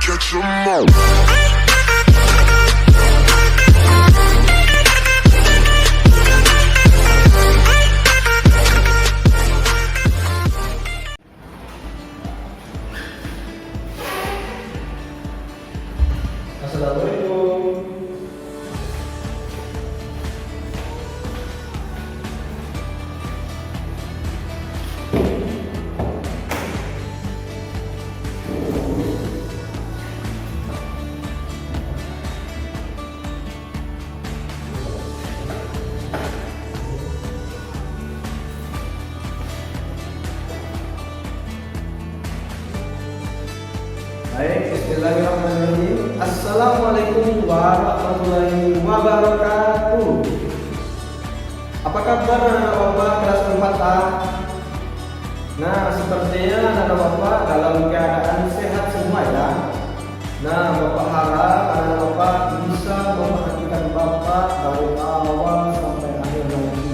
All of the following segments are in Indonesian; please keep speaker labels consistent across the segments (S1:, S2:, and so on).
S1: catch 'em all.
S2: Assalamualaikum. Baik, bismillahirrahmanirrahim. Assalamualaikum warahmatullahi wabarakatuh. Apa kabar anak bapak kelas 4A? Nah, sepertinya anak bapak dalam keadaan sehat semua ya. Nah, bapak harap anak bapak bisa memperhatikan bapak dari awal sampai akhir nanti.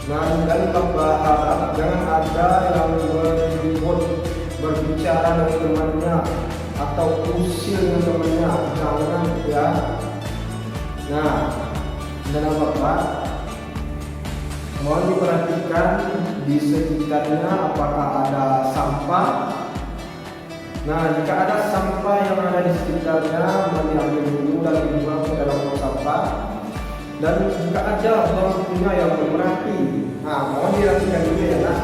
S2: Nah, dan bapak harap jangan ada yang beribut berbicara dengan temannya atau usil dengan temannya, jangan ya. Nah, dan bapak mohon diperhatikan di sekitarnya apakah ada sampah. Nah, jika ada sampah yang ada di sekitarnya, mohon diambil dulu dan dibuang ke dalam tong sampah. Dan jika ada bangkunya yang belum rapi, nah mohon dirapikan dulu ya nak.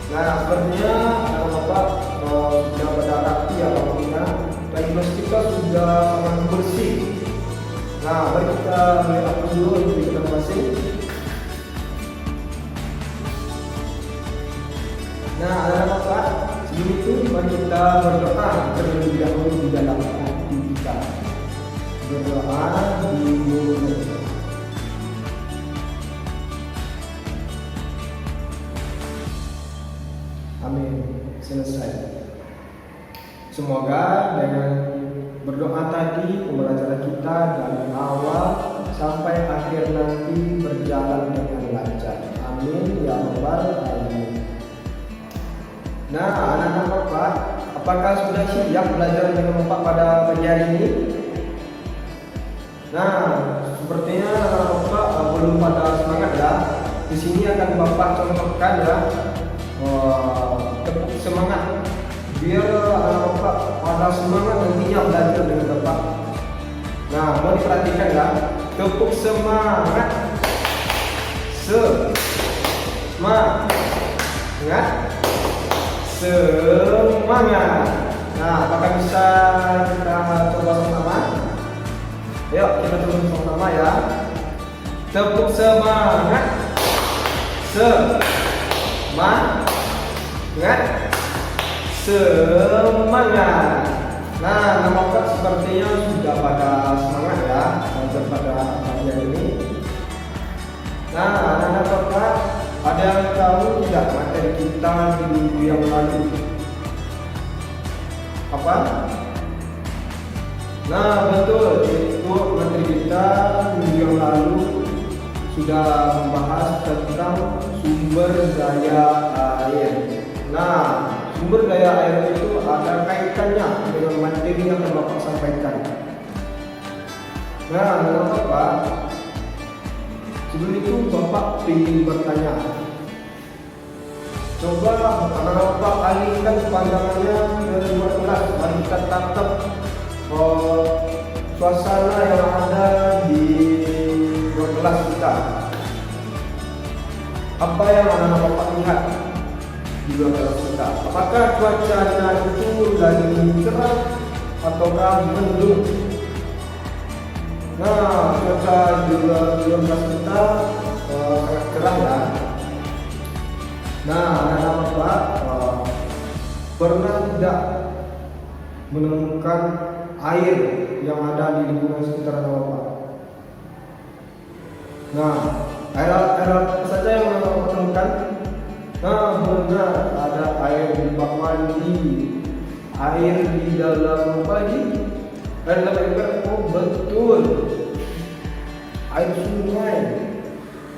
S2: Nah, sepertinya bapak sudah pada rapi ya bangkunya dan pastikan sudah sangat bersih. Nah, mari kita melihat dulu di kita masing. Nah, anak bapak, sebelum itu mari kita berdoa terlebih dahulu di dalam hati kita. Berdoa di mulut. Amin. Selesai. Semoga dengan berdoa tadi pembelajaran kita dari awal sampai akhir nanti berjalan dengan lancar. Amin ya rabbal alamin. Nah, anak-anak bapak, apakah sudah siap belajar dengan bapak pada pagi hari ini? Nah, sepertinya anak bapak belum pada semangat ya. Di sini akan bapak contohkan ya. Tepuk semangat biar anak bapak pada semangat nantinya belajar dengan bapak. Nah, mau diperhatikan ya. Tepuk semangat. Semangat. Semangat. Nah, apakah bisa kita coba sama-sama? Ayo kita coba sama-sama ya. Tepuk semangat. Semangat. Semangat. Nah, nama bapak sepertinya sudah pada semangat ya belajar pada pagi ini. Nah, anak-anak bapak, ada yang tahu tidak materi kita di minggu yang lalu? Apa? Nah, betul, itu materi kita minggu yang lalu sudah membahas tentang sumber daya air. Nah, sumber daya air itu ada kaitannya dengan materi yang akan bapak sampaikan. Nah, bapak, sebelum itu bapak ingin bertanya. Coba anak bapak alihkan pandangannya ke luar kelas. Mari kita tatap suasana yang ada di luar kelas kita. Apa yang anak bapak lihat di luar kelas kita? Apakah cuacanya itu lagi cerah ataukah mendung? Nah, cuaca di luar kelas kita sangat cerah ya. Nah, anak bapak pernah tidak menemukan air yang ada di lingkungan sekitar anak bapak? Nah, air apa saja yang anak bapak temukan? Nah, benar, ada air di bak mandi, air di dalam pagi, air dalam ember. Oh betul, air sungai,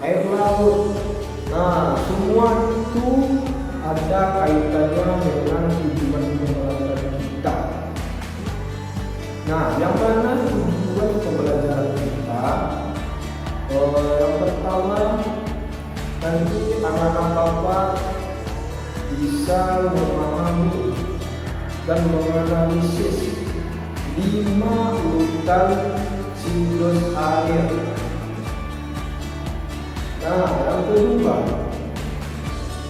S2: air laut. Nah, semua itu ada kaitannya dengan tujuan pembelajaran kita. bisa memahami dan menganalisis 5 urutan siklus air. Nah, yang kedua,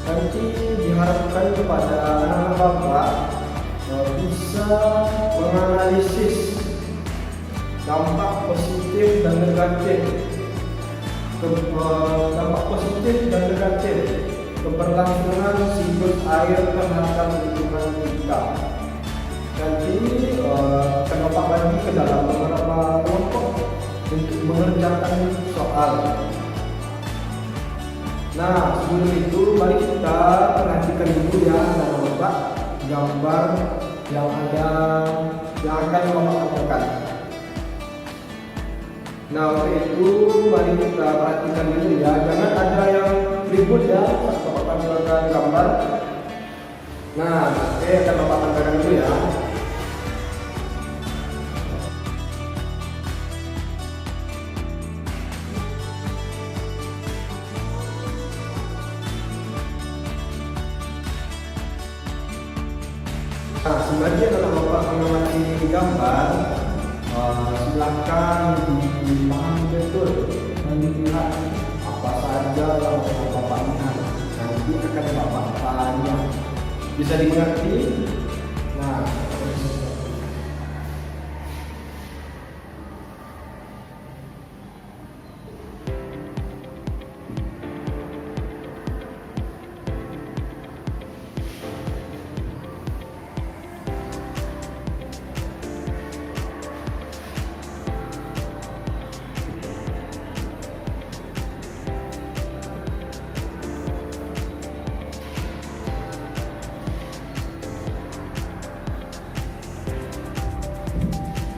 S2: nanti diharapkan kepada anak bapak bisa menganalisis dampak positif dan negatif keberlangsungan siklus air terhadap lingkungan kita. Nanti akan bapak bagi ke dalam beberapa kelompok untuk mengerjakan soal. Nah, sebelum itu mari kita perhatikan dulu ya anak bapak gambar yang akan bapak temukan. Nah, untuk itu mari kita perhatikan dulu ya, jangan ada yang ribut ya saat bapak tampilkan gambar. Nah, oke, akan bapak tampilkan dulu ya. Nah, sebagian anak bapak mengamati gambar, silakan dipahami betul dan dilihat apa saja yang bapak lihat. Nanti akan bapak tanya, bisa dimengerti? Nah,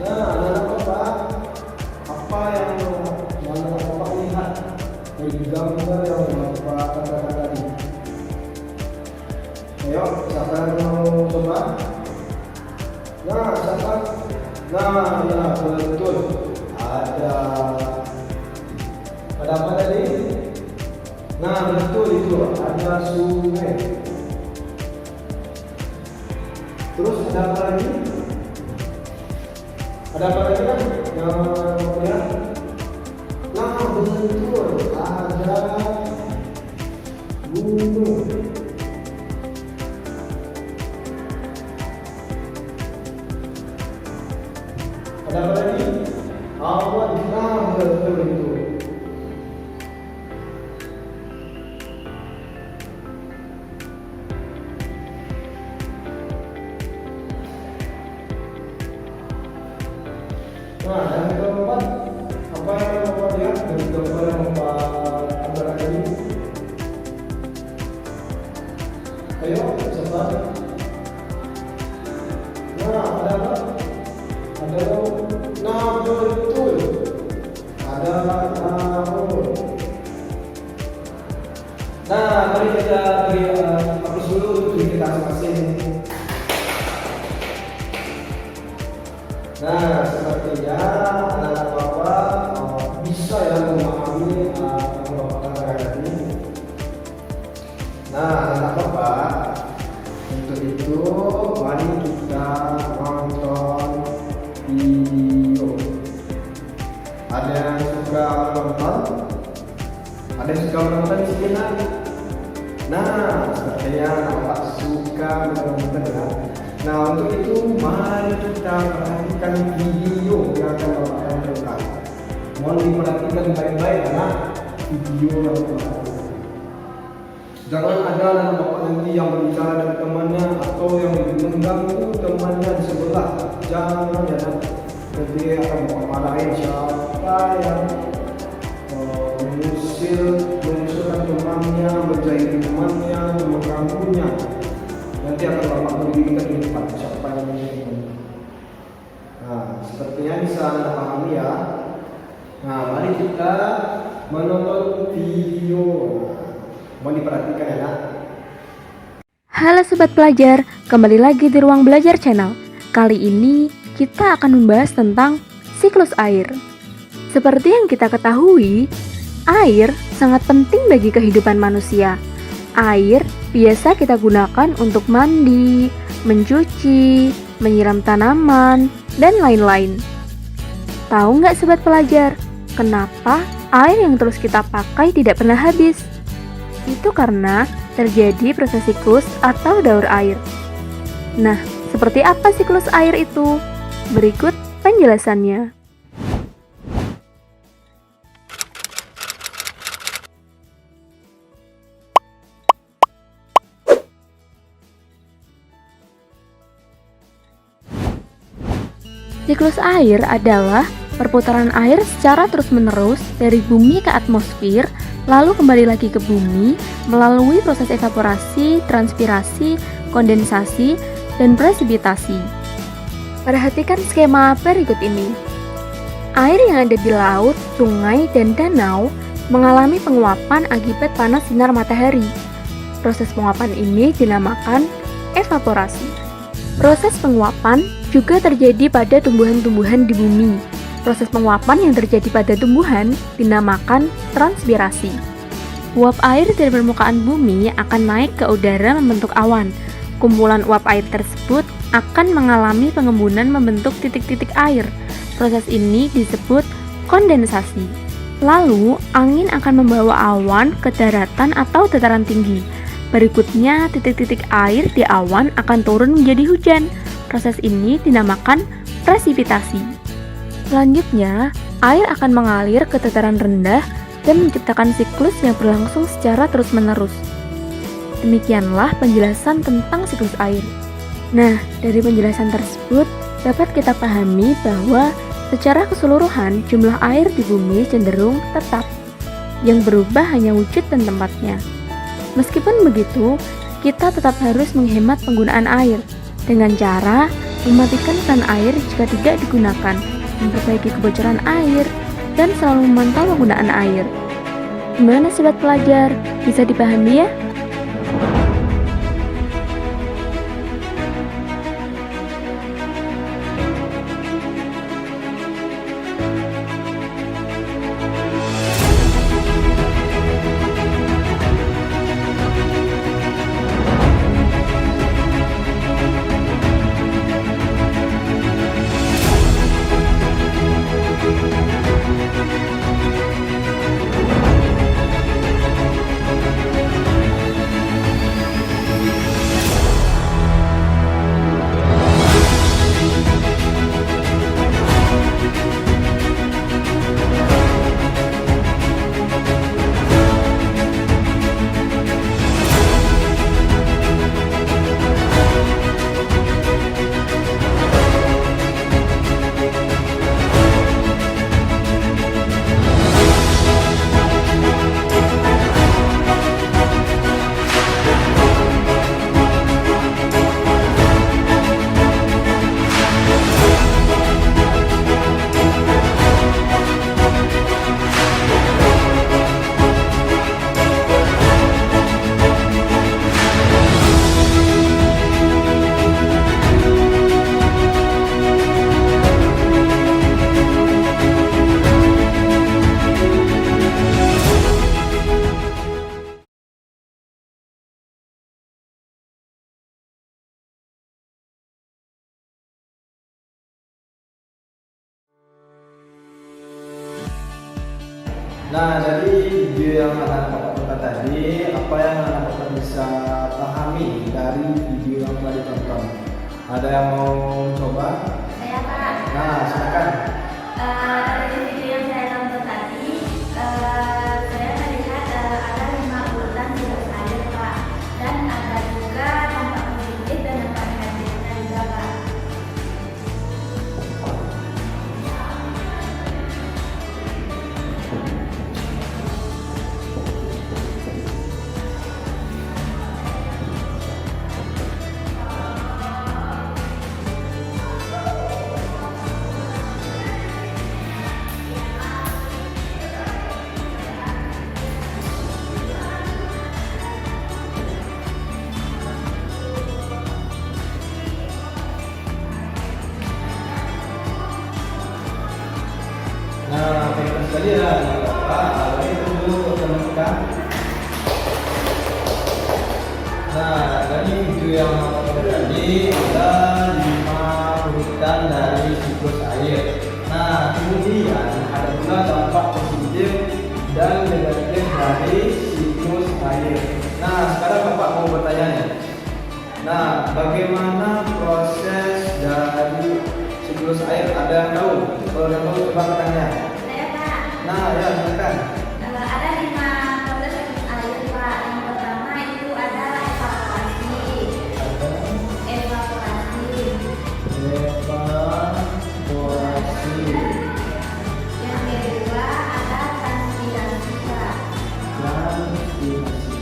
S2: anak bapak, apa yang anak bapak lihat dari gambar yang bapak katakan tadi? Ayo, siapa yang mau coba? Nah, siapa? Nah, ya betul. Ada apa tadi? Nah, betul itu. Ada sungai. Terus ada apa lagi? Ada apa lagi kan? Ya. Nah, betul. Ada gunung. Ada apa lagi? Awan. Nah, betul itu. Nah, yang keempat, apa yang bapak lihat dari gambar yang bapak ambil tadi? Ayo, cepat. Nah, ada apa? Ada laut. Nah, betul. Ada laut. Nah, mari kita beri fokus dulu untuk kita masing-masing. Nah, sepertinya anak bapak bisa ya memahami apa yang bapak katakan ini. Nah, anak bapak, untuk itu mari kita nonton video. Ada yang suka menonton? Ada yang suka menonton di sini? Nah, sepertinya anak bapak suka menonton ya. Nah, untuk itu mari kita perhatikan video yang akan bapak tampilkan. Mohon diperhatikan baik-baik ya video yang bapak. Jangan ada anak bapak nanti yang berbicara dengan temannya atau yang mengganggu temannya di sebelah. Jangan ya. Nanti akan bapak marahin siapa yang mengusirkan temannya, menjahili temannya, mengganggunya. Nanti akan bapak berikan di depan siapa yang menjahili. Nah, sepertinya bisa anda pahami ya. Nah, mari kita menonton video. Mau diperhatikan ya.
S1: Halo Sobat Pelajar, kembali lagi di Ruang Belajar Channel. Kali ini kita akan membahas tentang siklus air. Seperti yang kita ketahui, air sangat penting bagi kehidupan manusia. Air biasa kita gunakan untuk mandi, mencuci, menyiram tanaman, dan lain-lain. Tahu nggak sobat pelajar, kenapa air yang terus kita pakai tidak pernah habis? Itu karena terjadi proses siklus atau daur air. Nah, seperti apa siklus air itu? Berikut penjelasannya. Siklus air adalah perputaran air secara terus-menerus dari bumi ke atmosfer, lalu kembali lagi ke bumi melalui proses evaporasi, transpirasi, kondensasi, dan presipitasi. Perhatikan skema berikut ini. Air yang ada di laut, sungai, dan danau mengalami penguapan akibat panas sinar matahari. Proses penguapan ini dinamakan evaporasi. Proses penguapan juga terjadi pada tumbuhan-tumbuhan di bumi. Proses penguapan yang terjadi pada tumbuhan dinamakan transpirasi. Uap air dari permukaan bumi akan naik ke udara membentuk awan. Kumpulan uap air tersebut akan mengalami pengembunan membentuk titik-titik air. Proses ini disebut kondensasi. Lalu, angin akan membawa awan ke daratan atau dataran tinggi. Berikutnya, titik-titik air di awan akan turun menjadi hujan. Proses ini dinamakan presipitasi. Selanjutnya, air akan mengalir ke dataran rendah dan menciptakan siklus yang berlangsung secara terus-menerus. Demikianlah penjelasan tentang siklus air. Nah, dari penjelasan tersebut dapat kita pahami bahwa secara keseluruhan jumlah air di bumi cenderung tetap. Yang berubah hanya wujud dan tempatnya. Meskipun begitu, kita tetap harus menghemat penggunaan air dengan cara mematikan keran air jika tidak digunakan, memperbaiki kebocoran air, dan selalu memantau penggunaan air. Gimana sobat pelajar? Bisa dipahami ya?
S2: Nah, dari video yang anak-anak tonton tadi, apa yang anak-anak bisa pahami dari video yang telah ditonton? Ada yang mau coba?
S3: Saya Kak.
S2: Nah, silakan.
S3: Dari video yang saya tonton tadi, saya melihat ada 5 urutan siklus air Kak, dan ada juga dampak positif dan dampak negatifnya juga Kak.
S2: Nah, baiklah sekali ya, Bapak. Itu dulu teman-teman. Nah, dari video yang tadi ada 5 urutan dari siklus air. Nah, kemudian ada pula dampak positif dan negatif dari siklus air. Nah, sekarang Bapak mau bertanya nih. Nah, bagaimana proses dari siklus air? Ada yang tahu? Kalau yang tahu coba bertanya.
S3: Saya Pak.
S2: Nah, ya silakan.
S3: Ada 5 proses air Pak. Yang pertama itu ada evaporasi.
S2: Evaporasi.
S3: Yang kedua ada transpirasi Pak.
S2: Transpirasi.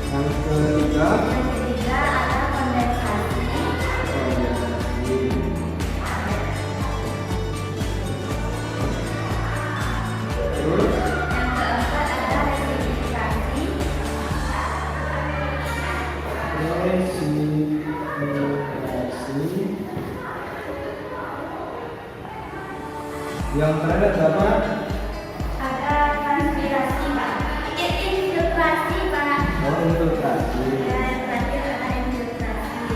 S2: Yang ketiga.
S3: Yang ketiga ada kondensasi.
S2: Terus
S3: Yang keempat ada resiprokasi.
S2: resiprokasi. Yang terakhir apa?
S3: Ada transpirasi Pak. Infiltrasi Pak.
S2: Oh, infiltrasi.
S3: Dan yang terakhir ada infiltrasi.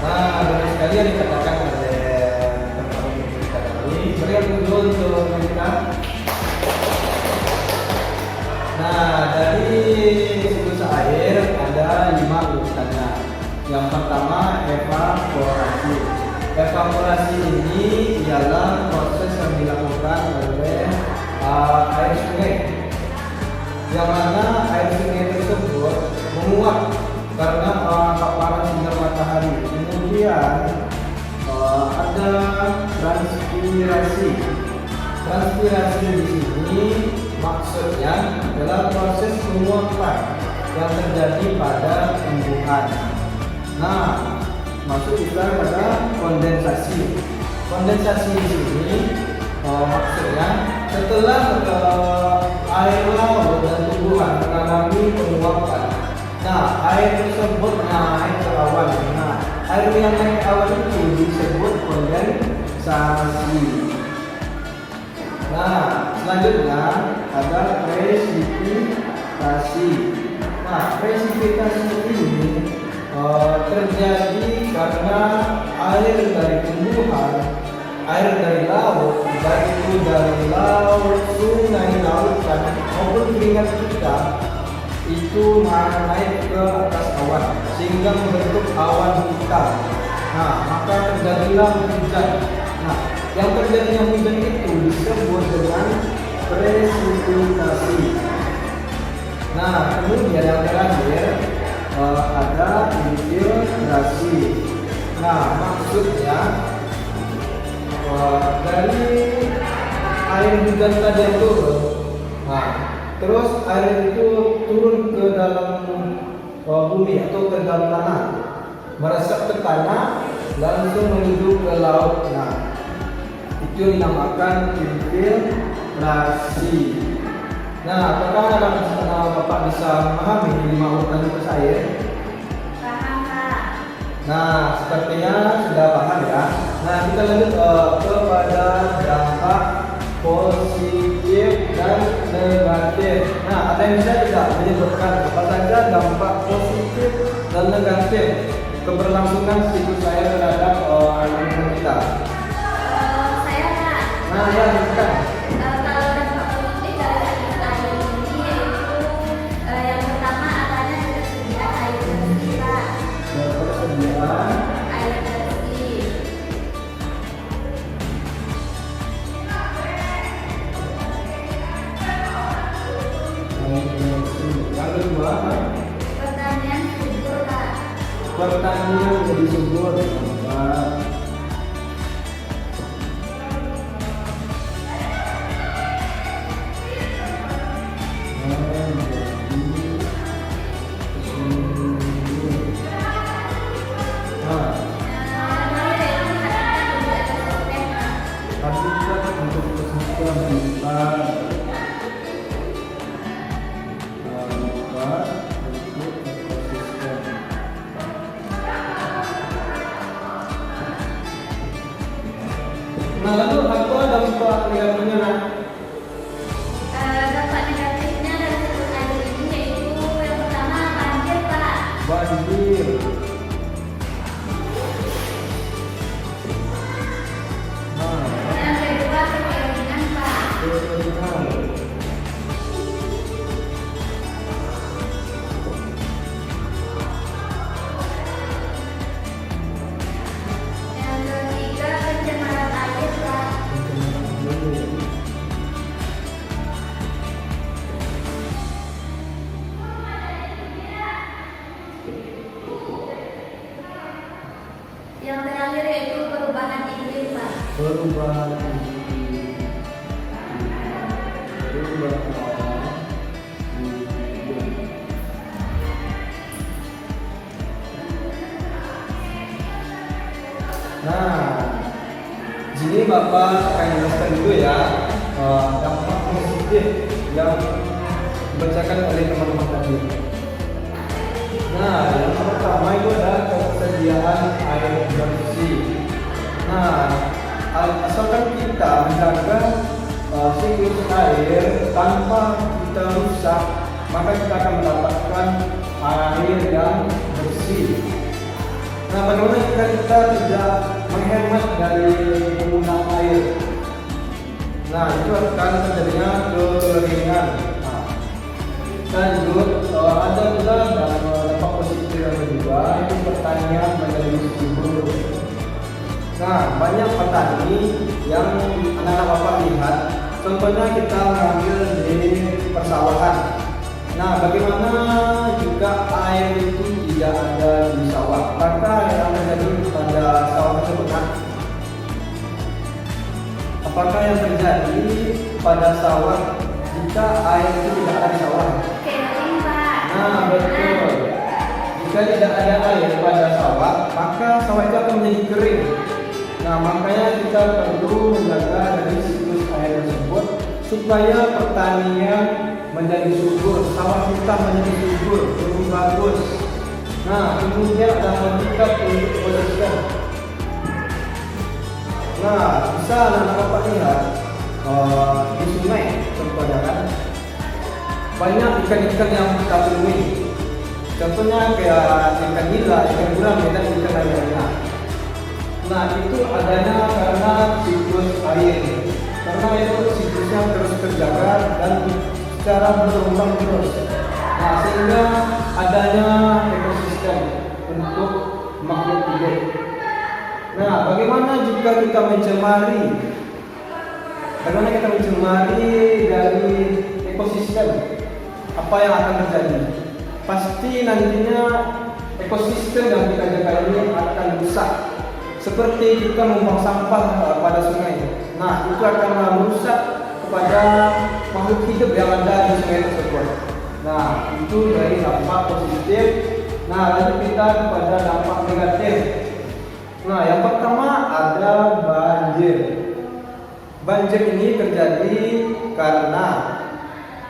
S2: Nah, banyak sekali yang dikatakan oleh teman-teman kita tadi. Berikan dulu untuk kita. Nah, dari siklus air ada 5 urutannya. Yang pertama evaporasi. Evaporasi ini ialah proses yang dilakukan oleh air sungai, yang mana air sungai tersebut menguap karena paparan sinar matahari. Kemudian ada transpirasi. Transpirasi di sini maksudnya adalah proses penguapan yang terjadi pada tumbuhan. Nah, masuk kita pada kondensasi. Kondensasi di sini maksudnya setelah air laut dan tumbuhan mengalami penguapan. Nah, air tersebut naik ke awan. Nah, air yang naik ke awan itu disebut kondensasi. Nah, selanjutnya ada presipitasi. Nah, presipitasi ini terjadi karena air dari tumbuhan, air dari laut, baik itu dari laut, sungai, lautan maupun keringat kita, itu naik ke atas awan sehingga membentuk awan hitam. Nah, maka terjadilah hujan. Nah, yang terjadinya hujan itu disebut dengan presipitasi. Nah, kemudian yang terakhir ada infiltrasi. Nah, maksudnya dari air hujan tadi yang turun, nah, terus air itu turun ke dalam bumi atau ke dalam tanah, meresap ke tanah, langsung menuju ke laut. Nah, itu dinamakan infiltrasi. Nah, apakah Bapak bisa memahami 5 urutan siklus air?
S3: Paham Pak.
S2: Nah, sepertinya sudah paham ya. Nah, kita lanjut kepada dampak positif dan negatif. Nah, ada yang bisa tidak menyebutkan apa saja dampak positif dan negatif keberlangsungan siklus air terhadap lingkungan kita?
S3: Saya Pak.
S2: Nah, ya, bukan.
S3: Kalau dampak positif dari siklus air ini yaitu yang pertama adanya ketersediaan air bersih Pak.
S2: Ketersediaan
S3: Air bersih.
S2: yang kedua,
S3: Pertanian subur Pak.
S2: pertanian jadi subur. Habitat untuk ekosistem habitat untuk ekosistem.
S3: air yaitu perubahan iklim, Pak.
S2: Perubahan iklim. Nah, jadi Bapak akan jelaskan dulu ya dampak positif yang dibacakan oleh teman-teman tadi. Nah, yang pertama itu adalah ketersediaan air bersih. Nah, asalkan kita menjaga siklus air tanpa kita rusak, maka kita akan mendapatkan air yang bersih. Nah, bagaimana jika kita tidak menghemat dari penggunaan air? Nah, itu akan terjadinya kekeringan. Nah, lanjut, ada juga dampak positif yang kedua, itu pertanian menjadi subur. Nah, banyak petani yang anak-anak Bapak lihat, contohnya kita mengambil di persawahan. Nah, bagaimana jika air itu tidak ada di sawah? Maka yang terjadi pada sawah tersebut, apakah yang terjadi pada sawah jika air itu tidak ada di sawah?
S3: Kering, Pak.
S2: Nah, betul. Jika tidak ada air pada sawah, maka sawah itu akan menjadi kering. Nah, makanya kita perlu menjaga dari siklus air tersebut supaya pertanian menjadi subur, sawah kita menjadi subur, tumbuh bagus. Nah, kemudian ada meningkat untuk ekosistem. Nah, bisa anak Bapak lihat di sungai contohnya kan banyak ikan-ikan yang kita temui. Contohnya kayak ikan nila, ikan gurame, dan ikan lainnya. Nah, itu adanya karena siklus air. Karena itu siklusnya terus terjaga dan secara berulang terus. Nah, sehingga adanya ekosistem untuk makhluk hidup. Nah, bagaimana jika kita mencemari? Bagaimana kita mencemari dari ekosistem? Apa yang akan terjadi? Pasti nantinya ekosistem yang kita jaga ini akan rusak. Seperti kita membuang sampah pada sungai. Nah, itu akan merusak kepada makhluk hidup yang ada di sungai tersebut. Nah, itu dari dampak positif. Nah, lalu kita kepada dampak negatif. Nah, yang pertama ada banjir. Banjir ini terjadi karena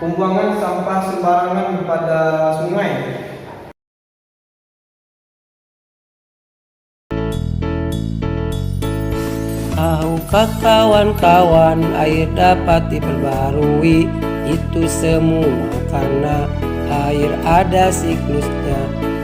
S2: pembuangan sampah sembarangan pada sungai.
S4: Tahukah kawan-kawan air dapat diperbarui? Itu semua karena air ada siklusnya.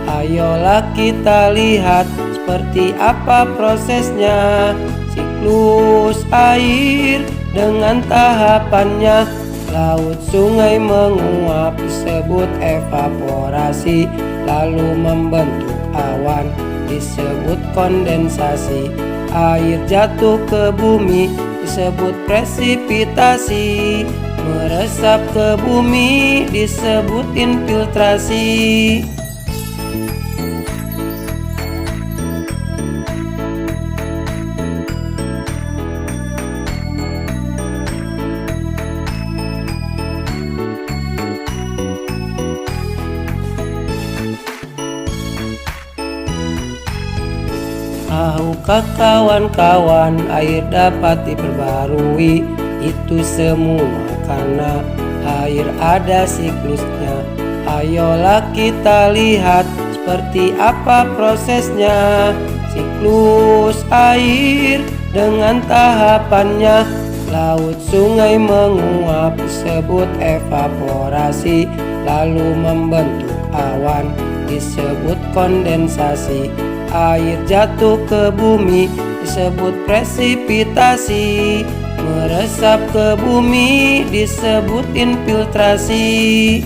S4: Ayolah kita lihat seperti apa prosesnya. Siklus air dengan tahapannya. Laut sungai menguap disebut evaporasi, lalu membentuk awan disebut kondensasi. Air jatuh ke bumi disebut presipitasi. Meresap ke bumi disebut infiltrasi. Tahukah kawan-kawan air dapat diperbarui? Itu semua karena air ada siklusnya. Ayolah kita lihat seperti apa prosesnya. Siklus air dengan tahapannya. Laut sungai menguap disebut evaporasi, lalu membentuk awan disebut kondensasi. Air jatuh ke bumi disebut presipitasi. Meresap ke bumi disebut infiltrasi.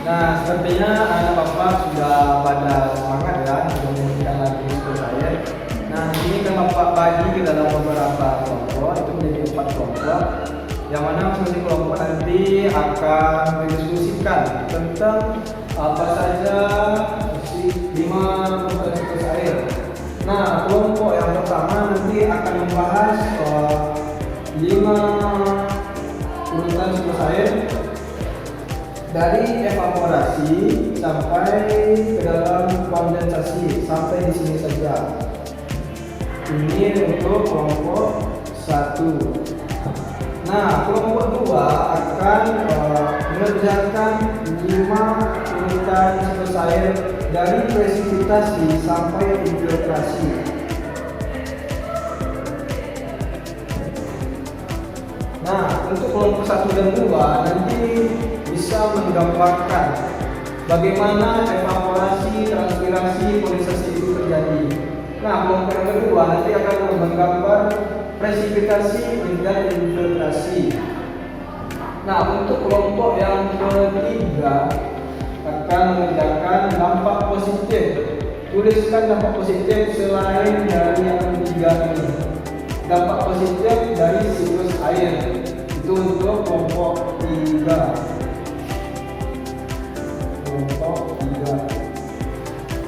S2: Nah, sepertinya anak bapak sudah pada semangat ya untuk menghentikan lagi siklus air. Nah, ini kan bapak bagi ke dalam beberapa kelompok, itu menjadi 4 kelompok, yang mana masing-masing kelompok nanti akan mendiskusikan tentang apa saja 5 urutan siklus air. Nah, kelompok yang pertama nanti akan membahas 5 urutan siklus air dari evaporasi sampai ke dalam kondensasi, sampai di sini saja. Ini untuk kelompok 1. Nah, kelompok 2 akan mengerjakan 5 urutan siklus air dari presipitasi sampai infiltrasi. Nah, untuk kelompok 1 dan 2 nanti bisa menggambarkan bagaimana evaporasi, transpirasi, kondensasi itu terjadi. Nah, kelompok yang kedua nanti akan menggambar presipitasi dan infiltrasi. Nah, untuk kelompok yang ketiga akan mengerjakan dampak positif. Tuliskan dampak positif selain dari yang ketiga ini. Dampak positif dari siklus air itu untuk kelompok 3.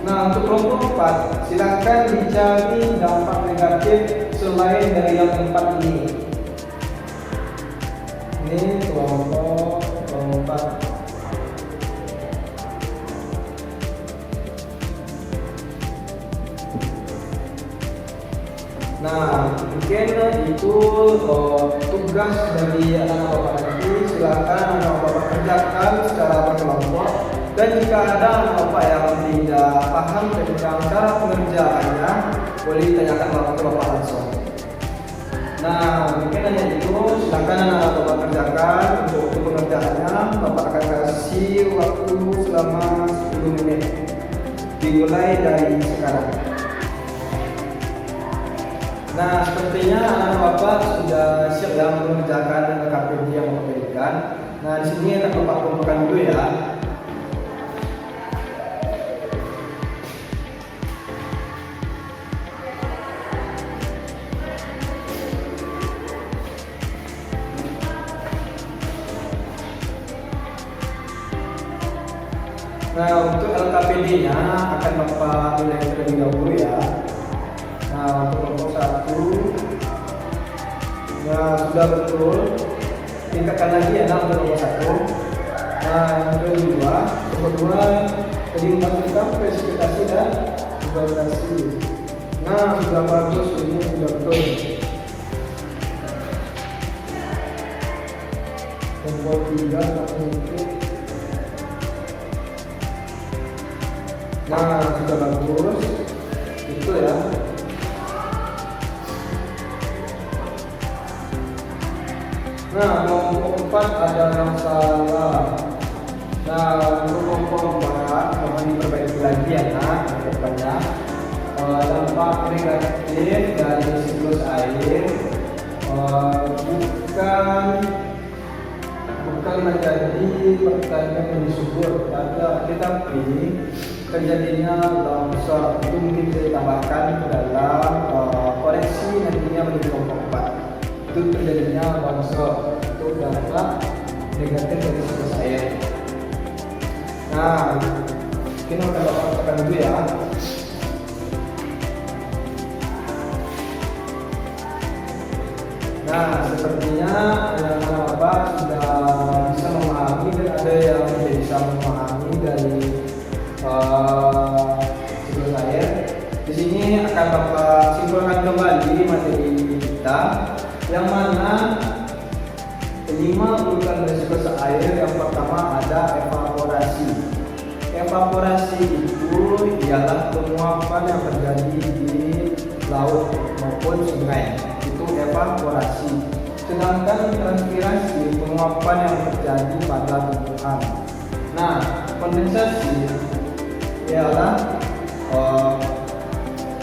S2: Nah, untuk kelompok 4 silakan dicari dampak negatif selain dari yang 4 ini. Ini kelompok 4. Nah, mungkin itu tugas dari anak bapak nanti. Silakan anak bapak kerjakan secara berkelompok. Dan jika ada anak bapak yang tidak paham tentang cara pengerjaannya, boleh ditanyakan ke bapak langsung. Nah, mungkin hanya itu. Silakan anak bapak kerjakan. Untuk pengerjaannya, bapak akan kasih waktu selama 10 menit. Dimulai dari sekarang. Nah, sepertinya anak bapak sudah siap dalam mengerjakan KPD yang bapak berikan. Nah, di sini anak bapak kumpulkan dulu ya. Nah, untuk LKPD-nya akan bapak nilai terlebih dahulu ya. Nah, untuk kelompok 1, nah sudah betul, tingkatkan lagi ya untuk kelompok 1. Nah, yang kedua, kelompok 2 tadi memasukkan presipitasi dan infiltrasi. Nah, sudah bagus, ini sudah betul. Kelompok 3 mengikuti. Nah, sudah bagus, itu ya. Nah, kelompok 4 ada yang salah. Nah, untuk kelompok 4 mohon diperbaiki lagi ya nak, depannya. Dampak negatif dari siklus air bukan menjadi pertanian yang subur, tetapi terjadinya longsor. Itu mungkin bisa ditambahkan ke dalam koreksi nantinya menjadi kelompok 4. Itu terjadinya longsor, itu dampak negatif dari siklus air. Nah, kita akan bapak dulu ya. Nah, sepertinya bapak sudah bisa memahami dan ada yang tidak bisa memahami dari siklus air. Di sini akan bapak simpulkan kembali materi kita, yang mana 5 urutan dari siklus air. Yang pertama ada evaporasi. Evaporasi itu ialah penguapan yang terjadi di laut maupun sungai. Itu evaporasi. Sedangkan transpirasi penguapan yang terjadi pada tumbuhan. Nah, kondensasi ialah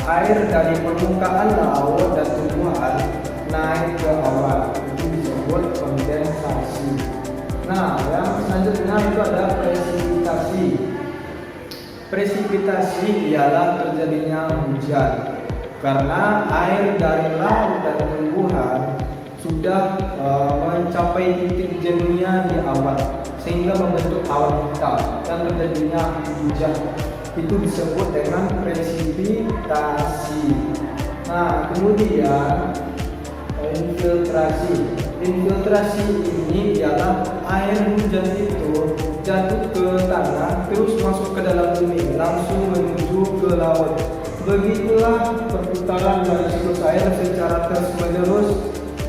S2: air dari permukaan laut dan tumbuhan naik ke awan. Itu disebut kondensasi. Nah, yang selanjutnya itu ada presipitasi. presipitasi. Presipitasi ialah terjadinya hujan karena air dari laut dan tumbuhan sudah mencapai titik jenuhnya di awal sehingga membentuk awan hitam dan terjadinya hujan. Itu disebut dengan presipitasi. Nah, kemudian infiltrasi. Infiltrasi ini ialah air hujan itu jatuh ke tanah terus masuk ke dalam bumi langsung menuju ke laut. Begitulah perputaran dari siklus air secara terus-menerus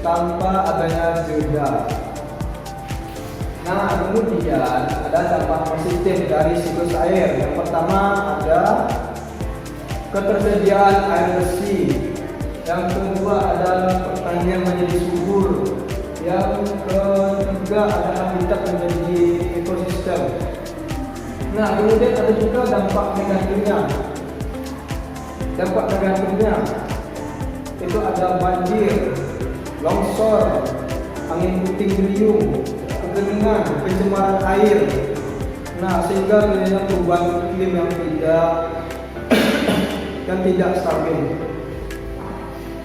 S2: tanpa adanya jeda. Nah, kemudian ada dampak positif dari siklus air. Yang pertama ada ketersediaan air bersih. Yang kedua adalah pertanian menjadi subur. Yang ketiga ada habitat menjadi ekosistem. Nah, kemudian ada juga dampak negatifnya. Dampak negatifnya itu ada banjir, longsor, angin puting beliung, kekeringan, pencemaran air. Nah, sehingga terjadinya perubahan iklim yang tidak stabil.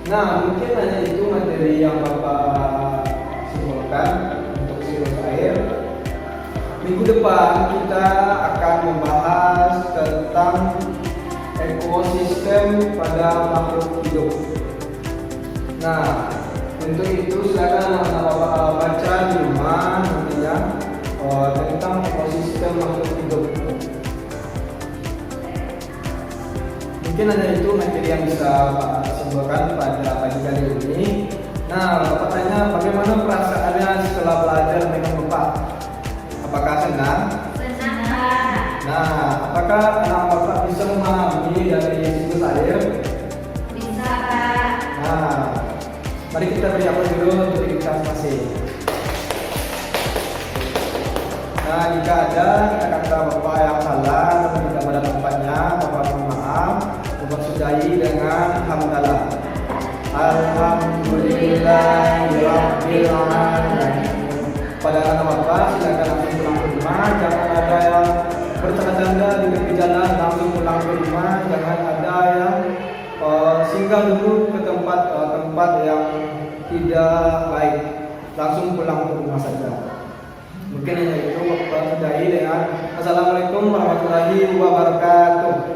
S2: Nah, mungkin hanya itu materi yang Bapak simpulkan untuk siklus air. Minggu depan kita akan membahas tentang ekosistem pada makhluk hidup. Nah, untuk itu silakan Bapak baca di rumah nantinya tentang ekosistem makhluk hidup. Mungkin hanya itu materi yang bisa Pak simpulkan pada pagi kali ini. Nah, Bapak tanya bagaimana perasaannya setelah belajar dengan Bapak? Apakah senang?
S3: Senang, Pak.
S2: Nah, apakah anak Bapak bisa memahami dari siklus air?
S3: Bisa, Pak.
S2: Nah, mari kita beri aplaus dulu untuk diri kita masing. Nah, jika ada kata Bapak yang salah atau tidak pada tempatnya, Bapak mohon maaf. Bapak sudahi dengan hamdalah. Alhamdulillahirabbil alamin. Pada anak Bapak silakan langsung pulang ke rumah, jangan ada yang bercanda-canda di pinggir jalan, langsung pulang ke rumah, jangan ada yang singgah dulu ke tempat yang tidak baik, langsung pulang ke rumah saja. Mungkin hanya itu Bapak sudahi dengan Assalamualaikum warahmatullahi wabarakatuh.